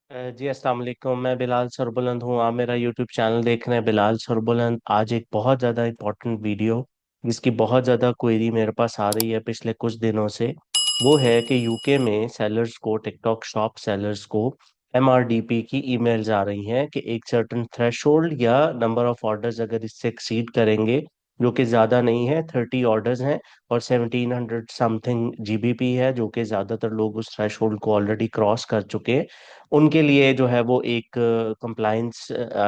जी अस्सलाम वालेकुम। मैं बिलाल सरबुलंद हूँ। आप मेरा यूट्यूब चैनल देख रहे हैं, बिलाल सरबुलंद। आज एक बहुत ज़्यादा इम्पोर्टेंट वीडियो जिसकी बहुत ज़्यादा क्वेरी मेरे पास आ रही है पिछले कुछ दिनों से, वो है कि यूके में सेलर्स को, टिकटॉक शॉप सेलर्स को एमआरडीपी की ईमेल्स आ रही हैं कि एक सर्टेन थ्रेशोल्ड या नंबर ऑफ ऑर्डर्स अगर इससे एक्सीड करेंगे, जो कि ज़्यादा नहीं है, 30 ऑर्डर्स हैं और 1700 समथिंग जीबीपी है, जो कि ज़्यादातर लोग उस थ्रेशोल्ड को ऑलरेडी क्रॉस कर चुके हैं। उनके लिए जो है वो एक कंप्लाइंस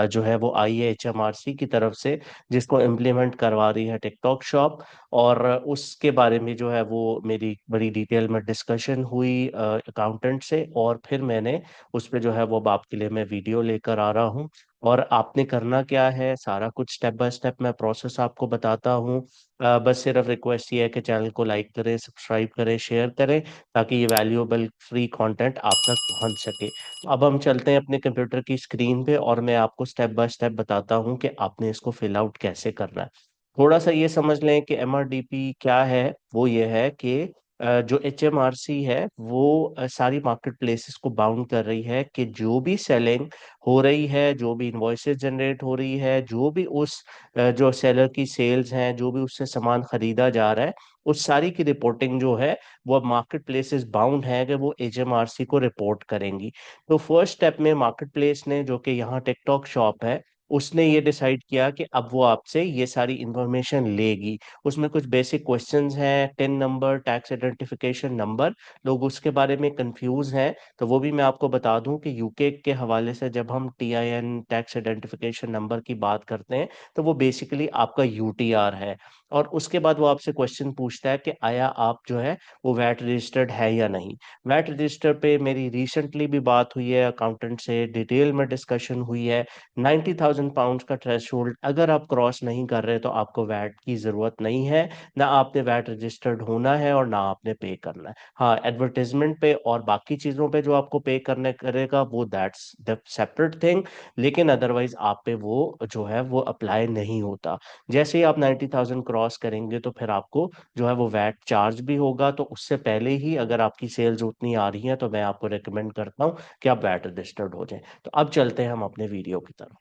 जो है वो आई है एचएमआरसी की तरफ से, जिसको इम्प्लीमेंट करवा रही है टिकटॉक शॉप। और उसके बारे में जो है वो मेरी बड़ी डिटेल में डिस्कशन हुई अकाउंटेंट से, और फिर मैंने उस पे जो है वो अब आपके लिए मैं वीडियो लेकर आ रहा हूँ। और आपने करना क्या है, सारा कुछ स्टेप बाय स्टेप मैं प्रोसेस आपको बताता हूँ। बस सिर्फ रिक्वेस्ट ये है कि चैनल को लाइक करें, सब्सक्राइब करें, शेयर करें, ताकि ये वैल्यूएबल फ्री कंटेंट आप तक पहुंच सके। अब हम चलते हैं अपने कंप्यूटर की स्क्रीन पे और मैं आपको स्टेप बाय स्टेप बताता हूँ कि आपने इसको फिल आउट कैसे करना है। थोड़ा सा ये समझ लें कि एमआरडीपी क्या है। वो ये है कि जो एचएमआरसी है वो सारी मार्केट प्लेसेस को बाउंड कर रही है कि जो भी सेलिंग हो रही है, जो भी इन्वॉइसेस जनरेट हो रही है, जो भी उस जो सेलर की सेल्स हैं, जो भी उससे सामान खरीदा जा रहा है, उस सारी की रिपोर्टिंग जो है वो अब मार्केट प्लेसेस बाउंड है कि वो एचएमआरसी को रिपोर्ट करेंगी। तो फर्स्ट स्टेप में मार्केट प्लेस ने, जो कि यहाँ टिकटॉक शॉप है, उसने ये डिसाइड किया कि अब वो आपसे ये सारी इंफॉर्मेशन लेगी। उसमें कुछ बेसिक क्वेश्चंस हैं, tin number, tax identification number. लोग उसके बारे में कंफ्यूज हैं, तो वो भी मैं आपको बता दूं कि यूके के हवाले से जब हम टीआईएन, टैक्स आइडेंटिफिकेशन नंबर की बात करते हैं, तो वो बेसिकली आपका यूटीआर है। और उसके बाद वो आपसे क्वेश्चन पूछता है कि आया आप जो है वो वैट रजिस्टर्ड है या नहीं। वैट रजिस्टर पे मेरी रिसेंटली भी बात हुई है, अकाउंटेंट से डिटेल में डिस्कशन हुई है। 90,000 पाउंड का थ्रेशोल्ड अगर आप क्रॉस नहीं कर रहे तो आपको वैट की जरूरत नहीं है। ना आपने वैट रजिस्टर्ड होना है और ना आपने पे करना है। हाँ, एडवर्टाइजमेंट पे और बाकी चीजों पे जो आपको पे करने करेगा वो दैट्स द सेपरेट थिंग, लेकिन अदरवाइज आप पे वो जो है वो अप्लाई नहीं होता। जैसे ही आप 90,000 क्रॉस करेंगे तो फिर आपको जो है वो वैट चार्ज भी होगा। तो उससे पहले ही अगर आपकी सेल्स उतनी आ रही हैं तो मैं आपको रेकमेंड करता हूँ कि आप वैट रजिस्टर्ड हो जाएं। तो अब चलते हैं हम अपने वीडियो की तरफ।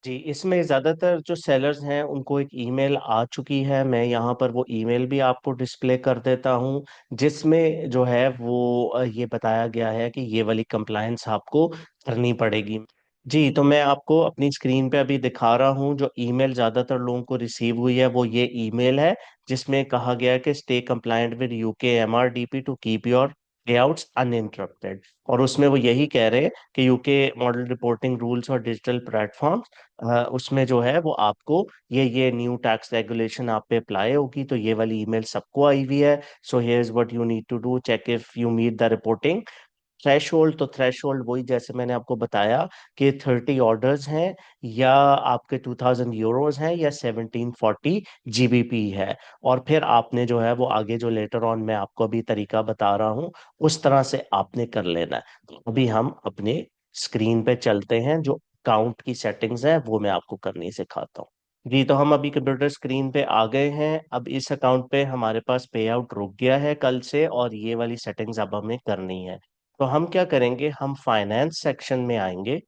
जी, इसमें ज़्यादातर जो सेलर्स हैं उनको एक ईमेल आ चुकी है। मैं यहाँ पर वो ईमेल भी आपको डिस्प्ले कर देता हूँ, जिसमें जो है वो ये बताया गया है कि ये वाली कंप्लायंस आपको करनी पड़ेगी। जी, तो मैं आपको अपनी स्क्रीन पे अभी दिखा रहा हूँ। जो ईमेल ज़्यादातर लोगों को रिसीव हुई है वो ये ईमेल है, जिसमें कहा गया है कि stay compliant with UK MRDP to keep your payouts uninterrupted. और उसमें वो यही कह रहे हैं कि यूके मॉडल रिपोर्टिंग रूल्स और डिजिटल प्लेटफॉर्म, उसमें जो है वो आपको ये न्यू टैक्स रेगुलेशन आप पे अप्लाई होगी। तो ये वाली ईमेल सबको आई हुई है। So here is what you need to do, check if you meet the reporting threshold. तो थ्रेशोल्ड वही जैसे मैंने आपको बताया कि 30 ऑर्डर्स हैं, या आपके 2000 यूरोज हैं, या 1740 जीबीपी है। और फिर आपने जो है वो आगे जो लेटर ऑन मैं आपको अभी तरीका बता रहा हूँ उस तरह से आपने कर लेना है। तो अभी हम अपने स्क्रीन पे चलते हैं। जो अकाउंट की सेटिंग्स है वो मैं आपको करनी सिखाता हूँ। जी, तो हम अभी कंप्यूटर स्क्रीन पे आ गए हैं। अब इस अकाउंट पे हमारे पास पे आउट रुक गया है कल से, और ये वाली सेटिंग्स अब हमें करनी है। तो हम क्या करेंगे, हम फाइनेंस सेक्शन में आएंगे,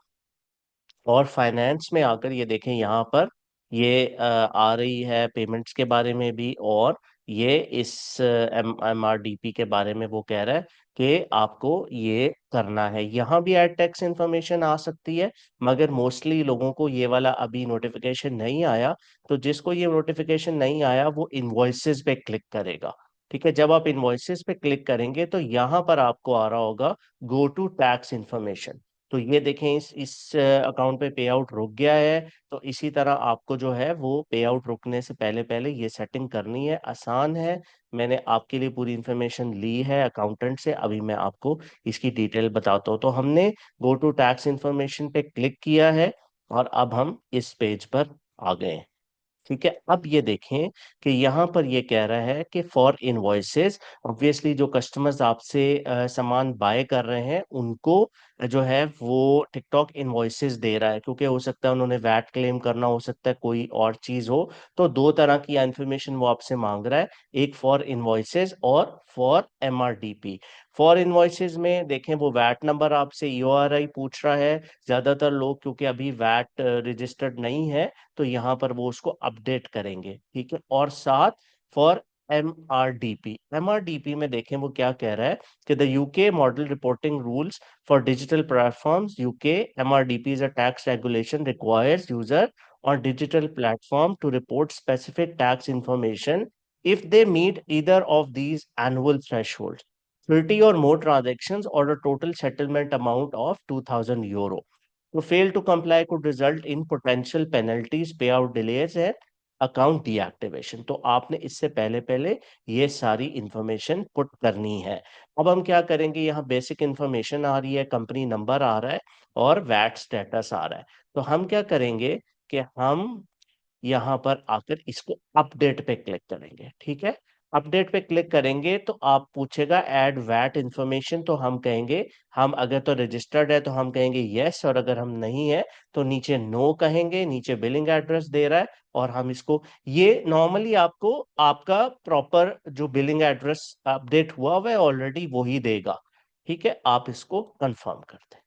और फाइनेंस में आकर ये देखें यहाँ पर ये आ रही है पेमेंट्स के बारे में भी, और ये इस एमआरडीपी के बारे में वो कह रहा है कि आपको ये करना है। यहाँ भी एड टैक्स इन्फॉर्मेशन आ सकती है, मगर मोस्टली लोगों को ये वाला अभी नोटिफिकेशन नहीं आया। तो जिसको ये नोटिफिकेशन नहीं आया वो इनवॉइसेस पे क्लिक करेगा। ठीक है, जब आप इनवॉइसेस पे क्लिक करेंगे तो यहाँ पर आपको आ रहा होगा गो टू टैक्स इन्फॉर्मेशन। तो ये देखें, इस अकाउंट पे पे आउट रुक गया है। तो इसी तरह आपको जो है वो पे आउट रुकने से पहले पहले ये सेटिंग करनी है। आसान है, मैंने आपके लिए पूरी इन्फॉर्मेशन ली है अकाउंटेंट से। अभी मैं आपको इसकी डिटेल बताता हूँ। तो हमने गो टू टैक्स इन्फॉर्मेशन पे क्लिक किया है, और अब हम इस पेज पर आ गए हैं। ठीक है, अब ये देखें कि यहाँ पर ये कह रहा है कि फॉर इनवॉइसेस, ऑब्वियसली जो कस्टमर्स आपसे सामान बाय कर रहे हैं उनको जो है वो टिकटॉक इनवॉइसेस दे रहा है, क्योंकि हो सकता है उन्होंने वैट क्लेम करना, हो सकता है कोई और चीज हो। तो दो तरह की इंफॉर्मेशन वो आपसे मांग रहा है, एक फॉर इनवॉइसेस और फॉर एमआरडीपी। फॉर इनवॉइसेस में देखें वो वैट नंबर आपसे ईओआरआई पूछ रहा है। ज्यादातर लोग क्योंकि अभी वैट रजिस्टर्ड नहीं है, तो यहाँ पर वो उसको अपडेट करेंगे, ठीक है। और साथ फॉर एमआरडीपी में देखें वो क्या कह रहा है कि the UK model reporting rules for digital platforms, UK, MRDP is a tax regulation requires user on digital platform to report specific tax information if they meet either of these annual thresholds, 30 or more transactions or a total settlement amount of €2,000. To fail to comply could result in potential penalties, payout delays and account deactivation. तो आपने इससे पहले पहले ये सारी information put करनी है। अब हम क्या करेंगे, यहाँ बेसिक इंफॉर्मेशन आ रही है, कंपनी नंबर आ रहा है और वैट स्टेटस आ रहा है। तो हम क्या करेंगे कि हम यहाँ पर आकर इसको अपडेट पे क्लिक करेंगे, ठीक है। अपडेट पे क्लिक करेंगे तो आप पूछेगा ऐड वैट इंफॉर्मेशन, तो हम कहेंगे, हम अगर तो रजिस्टर्ड है तो हम कहेंगे यस, और अगर हम नहीं है तो नीचे नो कहेंगे। नीचे बिलिंग एड्रेस दे रहा है और हम इसको, ये नॉर्मली आपको आपका प्रॉपर जो बिलिंग एड्रेस अपडेट हुआ हुआ है ऑलरेडी वही देगा, ठीक है। आप इसको कंफर्म कर दें,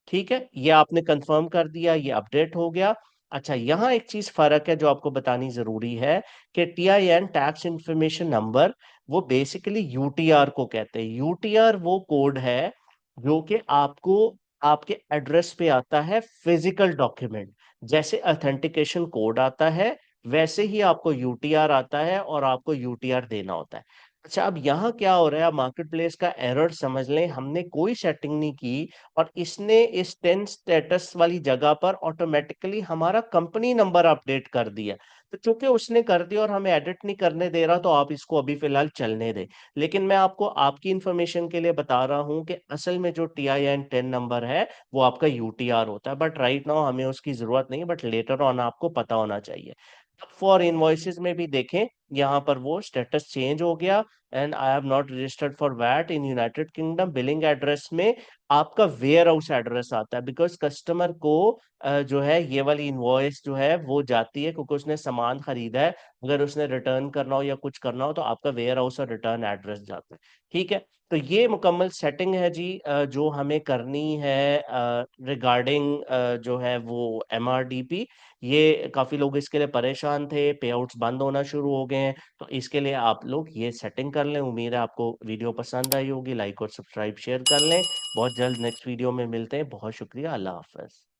ठीक है। ये आपने कंफर्म कर दिया, ये अपडेट हो गया। अच्छा, यहाँ एक चीज फर्क है जो आपको बतानी जरूरी है कि टीआईएन टैक्स इंफॉर्मेशन नंबर वो बेसिकली यूटीआर को कहते हैं। यूटीआर वो कोड है जो कि आपको आपके एड्रेस पे आता है, फिजिकल डॉक्यूमेंट। जैसे ऑथेंटिकेशन कोड आता है वैसे ही आपको यूटीआर आता है और आपको यूटीआर देना होता है। अच्छा, अब यहाँ क्या हो रहा है, मार्केट प्लेस का एरर समझ लें, हमने कोई सेटिंग नहीं की और इसने इस 10 स्टेटस वाली जगह पर ऑटोमेटिकली हमारा कंपनी नंबर अपडेट कर दिया। तो चूंकि उसने कर दिया और हमें एडिट नहीं करने दे रहा, तो आप इसको अभी फिलहाल चलने दें। लेकिन मैं आपको आपकी इंफॉर्मेशन के लिए बता रहा हूं कि असल में जो TIN10 नंबर है वो आपका यूटीआर होता है, बट राइट नाउ हमें उसकी जरूरत नहीं है, बट लेटर ऑन आपको पता होना चाहिए। अब फॉर इनवॉइसेस में भी देखें, यहाँ पर वो स्टेटस चेंज हो गया and I have not registered for VAT in United Kingdom. Billing address में आपका वेयर हाउस एड्रेस आता है, बिकॉज कस्टमर को जो है ये वाली इनवॉइस जो है वो जाती है क्योंकि उसने सामान खरीदा है। अगर उसने रिटर्न करना हो या कुछ करना हो तो आपका वेयर हाउस और रिटर्न एड्रेस जाता है, ठीक है। तो ये मुकम्मल सेटिंग है जी, जो हमें करनी है रिगार्डिंग जो है वो एमआरडीपी। ये काफी लोग इसके लिए परेशान थे, पे आउट्स बंद होना शुरू हो गए हैं। तो इसके लिए आप लोग ये सेटिंग कर लें। उम्मीद है आपको वीडियो पसंद आई होगी। लाइक और सब्सक्राइब शेयर कर लें। बहुत जल्द नेक्स्ट वीडियो में मिलते हैं। बहुत शुक्रिया, अल्लाह हाफ़िज़।